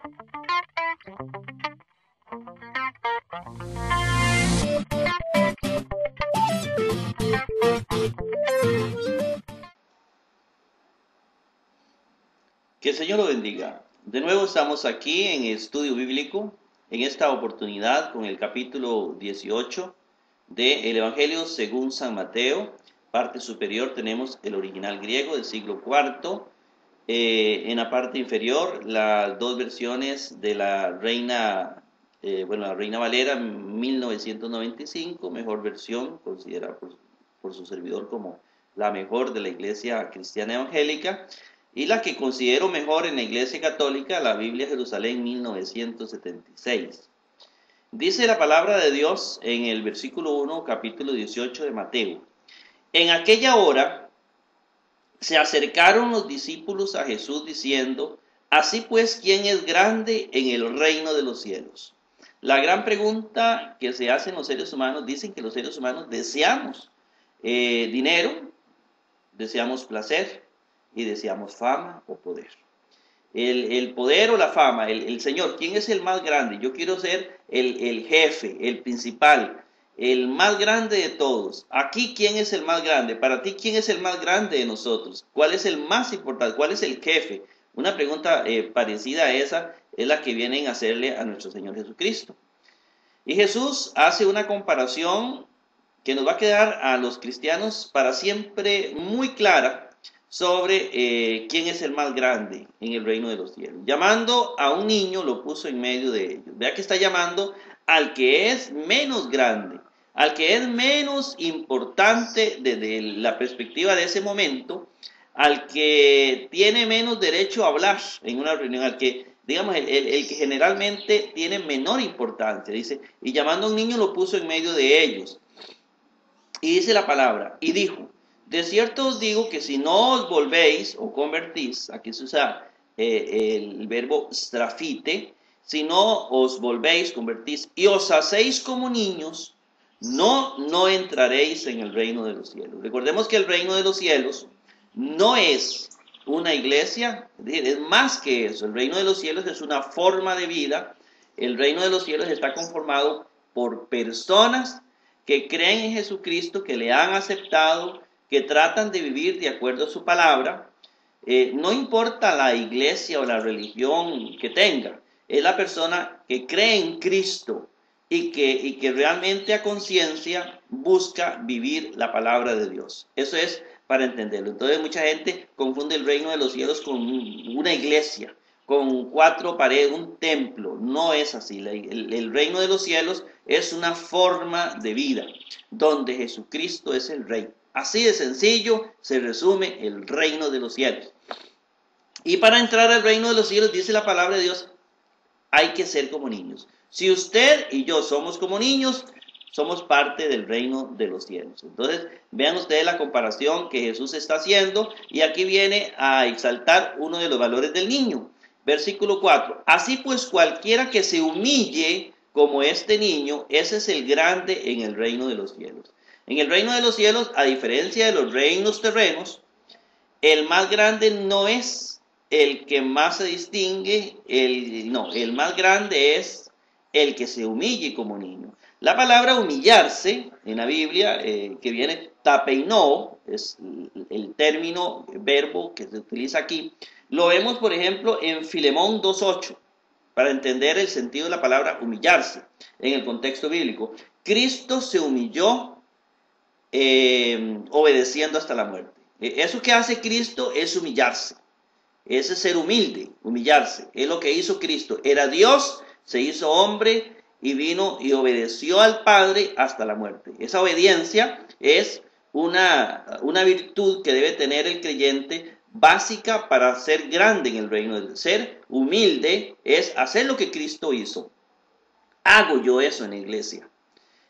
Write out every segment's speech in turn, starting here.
Que el Señor lo bendiga. De nuevo estamos aquí en Estudio Bíblico, en esta oportunidad con el capítulo 18 del Evangelio según San Mateo. Parte superior tenemos el original griego del siglo IV. En la parte inferior las dos versiones de la Reina, la Reina Valera 1995, mejor versión, considerada por su servidor como la mejor de la Iglesia Cristiana Evangélica. Y la que considero mejor en la Iglesia Católica, la Biblia Jerusalén 1976. Dice la palabra de Dios en el versículo 1, capítulo 18 de Mateo. En aquella hora se acercaron los discípulos a Jesús diciendo: así pues, ¿quién es grande en el reino de los cielos? La gran pregunta que se hacen los seres humanos, dicen que los seres humanos deseamos dinero, deseamos placer, y deseamos fama o poder. El poder o la fama, el Señor, ¿quién es el más grande? Yo quiero ser el jefe, el principal, el más grande de todos. Aquí, ¿quién es el más grande? Para ti, ¿quién es el más grande de nosotros? ¿Cuál es el más importante? ¿Cuál es el jefe? Una pregunta parecida a esa es la que vienen a hacerle a nuestro Señor Jesucristo. Y Jesús hace una comparación que nos va a quedar a los cristianos para siempre muy clara sobre quién es el más grande en el reino de los cielos. Llamando a un niño, lo puso en medio de ellos. Vea que está llamando al que es menos grande, al que es menos importante desde la perspectiva de ese momento, al que tiene menos derecho a hablar en una reunión, al que, digamos, el que generalmente tiene menor importancia. Dice, y llamando a un niño lo puso en medio de ellos. Y dice la palabra, y dijo: de cierto os digo que si no os volvéis o convertís, aquí se usa el verbo strafite, si no os volvéis, convertís, y os hacéis como niños, no entraréis en el reino de los cielos. Recordemos que el reino de los cielos no es una iglesia, es más que eso. El reino de los cielos es una forma de vida. El reino de los cielos está conformado por personas que creen en Jesucristo, que le han aceptado, que tratan de vivir de acuerdo a su palabra. No importa la iglesia o la religión que tenga, es la persona que cree en Cristo y que realmente a conciencia busca vivir la palabra de Dios. Eso es para entenderlo. Entonces mucha gente confunde el reino de los cielos con una iglesia, con 4 paredes, un templo. No es así. El reino de los cielos es una forma de vida donde Jesucristo es el Rey. Así de sencillo se resume el reino de los cielos. Y para entrar al reino de los cielos, dice la palabra de Dios, hay que ser como niños. Si usted y yo somos como niños, somos parte del reino de los cielos. Entonces, vean ustedes la comparación que Jesús está haciendo, y aquí viene a exaltar uno de los valores del niño. Versículo 4. Así pues, cualquiera que se humille como este niño, ese es el grande en el reino de los cielos. En el reino de los cielos, a diferencia de los reinos terrenos, el más grande no es el que más se distingue, el más grande es el que se humille como niño. La palabra humillarse en la Biblia, que viene tapeinó, es el término, verbo que se utiliza aquí, lo vemos por ejemplo en Filemón 2:8, para entender el sentido de la palabra humillarse en el contexto bíblico. Cristo se humilló obedeciendo hasta la muerte. Eso que hace Cristo es humillarse. Ese es ser humilde, humillarse. Es lo que hizo Cristo. Era Dios, se hizo hombre y vino y obedeció al Padre hasta la muerte. Esa obediencia es una virtud que debe tener el creyente, básica para ser grande en el reino del ser. Humilde es hacer lo que Cristo hizo. Hago yo eso en la iglesia.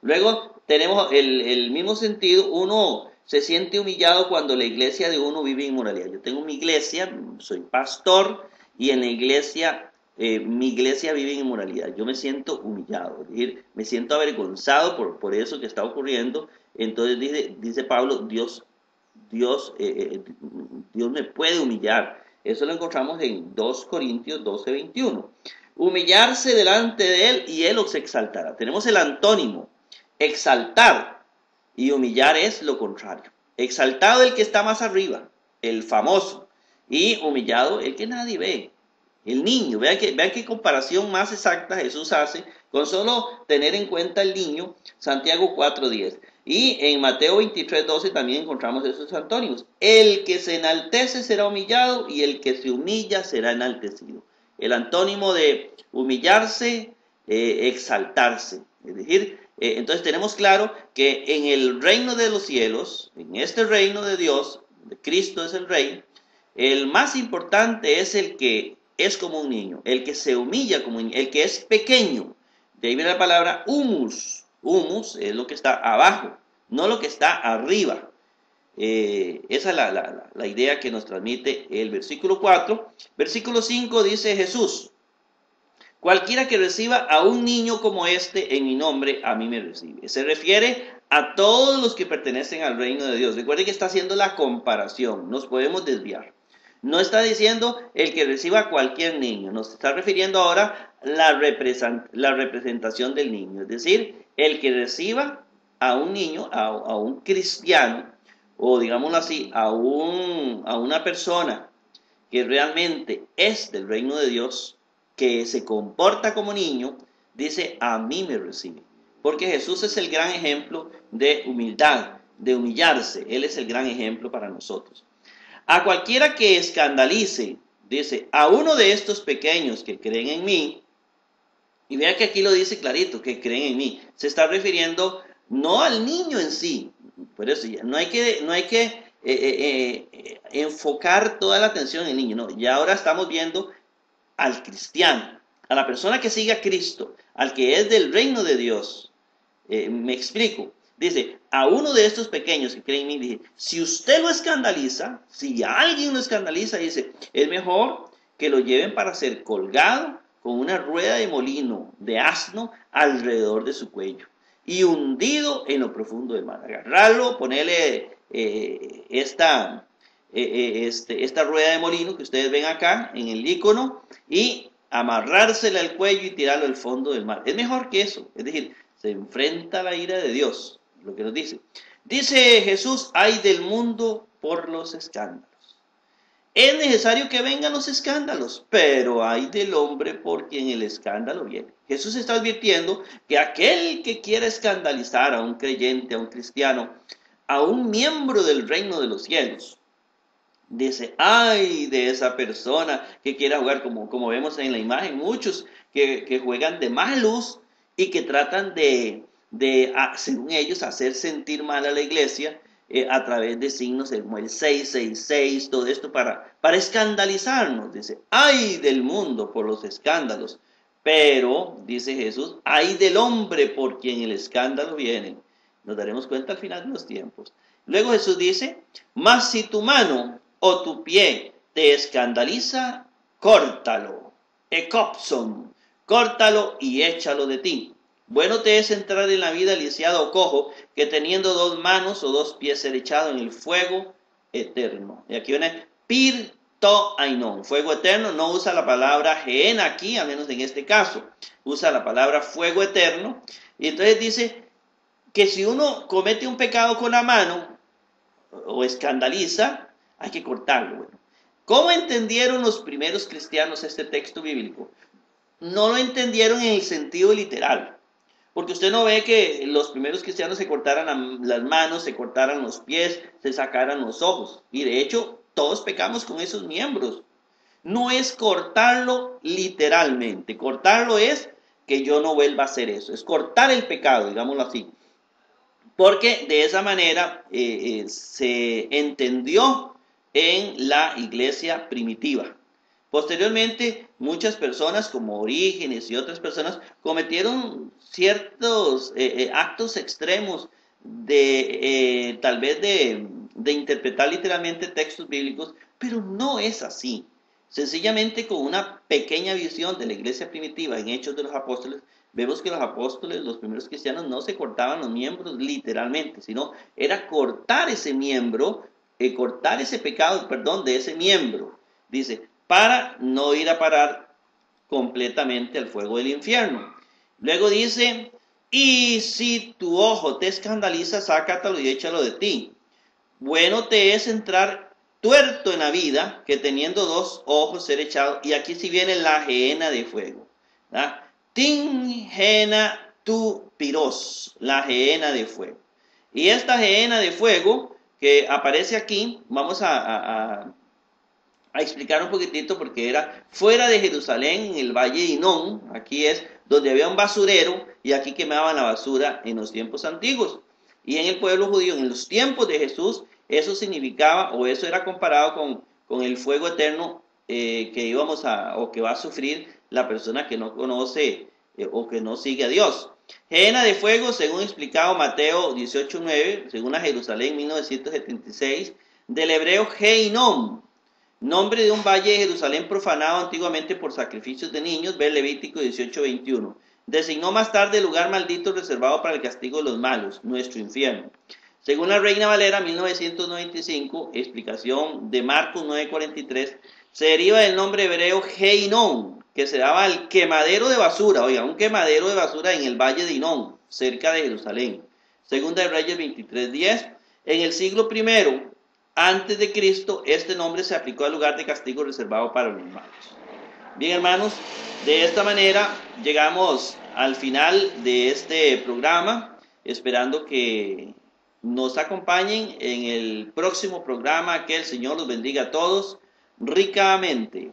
Luego tenemos el mismo sentido. Uno se siente humillado cuando la iglesia de uno vive inmoralidad. Yo tengo mi iglesia, soy pastor, y en la iglesia, mi iglesia vive en inmoralidad. Yo me siento humillado, es decir, me siento avergonzado por eso que está ocurriendo. Entonces dice Pablo, Dios me puede humillar Eso lo encontramos en 2 Corintios 12:21. Humillarse delante de él y él os exaltará. Tenemos el antónimo, exaltar, y humillar es lo contrario. Exaltado el que está más arriba, el famoso, y humillado el que nadie ve, el niño. Vean qué comparación más exacta Jesús hace con solo tener en cuenta el niño. Santiago 4:10. Y en Mateo 23:12 también encontramos esos antónimos. El que se enaltece será humillado y el que se humilla será enaltecido. El antónimo de humillarse, exaltarse. Es decir, entonces tenemos claro que en el reino de los cielos, en este reino de Dios, de Cristo es el rey, el más importante es el que es como un niño, el que se humilla como un niño, el que es pequeño. De ahí viene la palabra humus. Humus es lo que está abajo, no lo que está arriba. Esa es la idea que nos transmite el versículo 4. Versículo 5 dice Jesús: cualquiera que reciba a un niño como este en mi nombre, a mí me recibe. Se refiere a todos los que pertenecen al reino de Dios. Recuerden que está haciendo la comparación, nos podemos desviar. No está diciendo el que reciba a cualquier niño, nos está refiriendo ahora la representación del niño. Es decir, el que reciba a un niño, a un cristiano, o digámoslo así, a una persona que realmente es del reino de Dios, que se comporta como niño, dice, a mí me recibe. Porque Jesús es el gran ejemplo de humildad, de humillarse. Él es el gran ejemplo para nosotros. A cualquiera que escandalice, dice, a uno de estos pequeños que creen en mí, y vea que aquí lo dice clarito, que creen en mí, se está refiriendo no al niño en sí. Por eso ya no hay que enfocar toda la atención en el niño, no, ya ahora estamos viendo al cristiano, a la persona que sigue a Cristo, al que es del reino de Dios. Me explico. Dice, a uno de estos pequeños que creen en mí, dice, si usted lo escandaliza, si alguien lo escandaliza, dice, es mejor que lo lleven para ser colgado con una rueda de molino de asno alrededor de su cuello y hundido en lo profundo del mar. Agarrarlo, ponerle esta rueda de molino que ustedes ven acá en el icono y amarrársela al cuello y tirarlo al fondo del mar. Es mejor que eso, es decir, se enfrenta a la ira de Dios, lo que nos dice. Dice Jesús, ay del mundo por los escándalos. Es necesario que vengan los escándalos, pero hay del hombre por quien el escándalo viene. Jesús está advirtiendo que aquel que quiera escandalizar a un creyente, a un cristiano, a un miembro del reino de los cielos, dice, ay de esa persona que quiera jugar, como vemos en la imagen, muchos que juegan de mala luz y que tratan de, según ellos, hacer sentir mal a la iglesia a través de signos como el 666, todo esto para escandalizarnos. Dice, ay del mundo por los escándalos, pero, dice Jesús, ay del hombre por quien el escándalo viene. Nos daremos cuenta al final de los tiempos. Luego Jesús dice, mas si tu mano o tu pie te escandaliza, córtalo, ekopson, córtalo y échalo de ti. Bueno te es entrar en la vida lisiado o cojo, que teniendo 2 manos o 2 pies ser echado en el fuego eterno. Y aquí viene pirto ainon, fuego eterno. No usa la palabra gehen aquí, al menos en este caso. Usa la palabra fuego eterno. Y entonces dice que si uno comete un pecado con la mano o escandaliza, hay que cortarlo. Bueno, ¿cómo entendieron los primeros cristianos este texto bíblico? No lo entendieron en el sentido literal, porque usted no ve que los primeros cristianos se cortaran las manos, se cortaran los pies, se sacaran los ojos, y de hecho todos pecamos con esos miembros. No es cortarlo literalmente, cortarlo es que yo no vuelva a hacer eso, es cortar el pecado, digámoslo así. Porque de esa manera se entendió en la iglesia primitiva. Posteriormente, muchas personas como Orígenes y otras personas cometieron ciertos actos extremos de tal vez de interpretar literalmente textos bíblicos, pero no es así. Sencillamente con una pequeña visión de la iglesia primitiva en Hechos de los Apóstoles, vemos que los apóstoles, los primeros cristianos, no se cortaban los miembros literalmente, sino era cortar ese miembro, cortar ese pecado, perdón, de ese miembro. Dice, para no ir a parar completamente al fuego del infierno. Luego dice, y si tu ojo te escandaliza, sácatelo y échalo de ti. Bueno te es entrar tuerto en la vida que teniendo dos ojos ser echado. Y aquí sí viene la gehenna de fuego. Tin gena tu piros, la gehenna de fuego. Y esta gehenna de fuego que aparece aquí, vamos a explicar un poquitito porque era fuera de Jerusalén, en el valle de Hinón. Aquí es donde había un basurero y aquí quemaban la basura en los tiempos antiguos. Y en el pueblo judío, en los tiempos de Jesús, eso significaba o eso era comparado con el fuego eterno que íbamos a o que va a sufrir la persona que no conoce o que no sigue a Dios. Gehenna de fuego, según explicado Mateo 18:9, según a Jerusalén 1976, del hebreo Heinom, nombre de un valle de Jerusalén profanado antiguamente por sacrificios de niños, ver Levítico 18:21. Designó más tarde el lugar maldito reservado para el castigo de los malos, nuestro infierno. Según la Reina Valera 1995, explicación de Marcos 9:43, se deriva del nombre hebreo Heinom, que se daba al quemadero de basura, oiga, un quemadero de basura en el valle de Hinón, cerca de Jerusalén. Segunda de Reyes 23:10, en el siglo I antes de Cristo, este nombre se aplicó al lugar de castigo reservado para los malos. Bien, hermanos, de esta manera llegamos al final de este programa, esperando que nos acompañen en el próximo programa. Que el Señor los bendiga a todos ricamente.